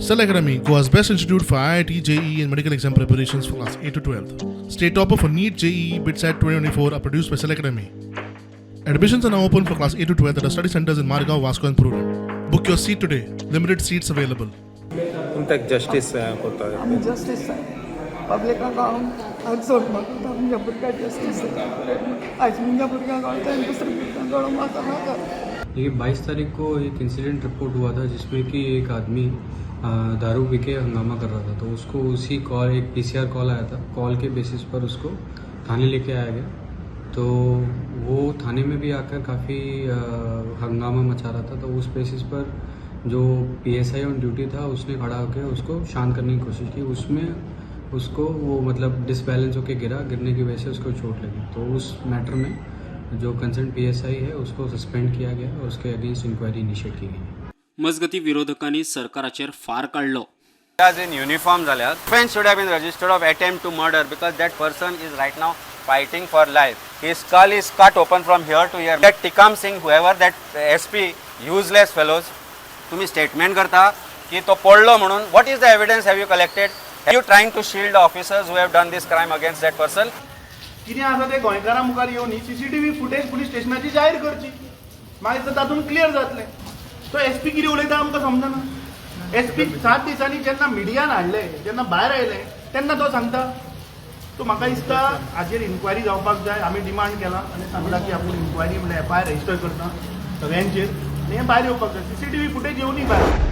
Cell Academy, Goa's best institute for IIT, JEE and medical exam preparations for class 8 to 12th. State topper for NEET, JEE, BITSAT 2024 are produced by Cell Academy. Admissions are now open for class 8 to 12th at our study centers in Margao, Vasco and Purur. Book your seat today. Limited seats available. तुमका justice कोता आमी justice जाय पब्लिकाक हांव सोड मागता आमच्या भुरग्याक justice आज आमच्या भुरग्यांक कळटा आनी दुसऱ्या भुरग्यांक कळोंक म्हाका नाका। देखिए 22 तारीख को एक इंसिडेंट रिपोर्ट हुआ था जिसमें कि एक आदमी दारू पी के हंगामा कर रहा था, तो उसको उसी कॉल एक पीसीआर कॉल आया था। कॉल के बेसिस पर उसको थाने लेके आया गया, तो वो थाने में भी आकर काफ़ी हंगामा मचा रहा था। तो उस बेसिस पर जो पीएसआई ऑन ड्यूटी था उसने खड़ा होकर उसको शांत करने की कोशिश की। उसमें उसको वो मतलब डिसबैलेंस होकर गिरने की वजह से उसको चोट लगी। तो उस मैटर में जो कंसर्न पीएसआई है उसको सस्पेंड किया गया और उसके अगेंस्ट इंक्वायरी इनिशिएट की गई। मजगती विरोधकांनी सरकाराचेर फार काढलो। As in uniform झाल्यात, offense should have been registered of attempt to murder because that person is right now fighting for life. His skull is cut open from here to here. That Tikam Singh, whoever that SP, useless fellows, तुम्ही statement करता की तो पडलो म्हणून. What is the evidence have you collected? Are you trying to shield the officers who have done this crime against that person? कितें आसा ते गोंयकारां मुखार येवन सीसीटीव्ही फुटेज पुलीस स्टेशनाची जाहीर करची, मागीर तातूंत क्लियर जातलें. तो एसपी कितें उलयता आमकां समजना. एसपी 7 दिसांनी जेन्ना मिडियान हाडले, जेन्ना भायर आयले तेन्ना तो सांगता. तो म्हाका दिसता हाचेर इन्क्वायरी जावपाक जाय. आमी डिमांड केला आनी सांगला की आपूण इन्क्वायरी म्हणल्यार एफआयआर रजिस्टर करता सगळ्यांचेर आनी हें भायर येवपाक जाय. सीसीटीव्ही फुटेज येवनी भायर.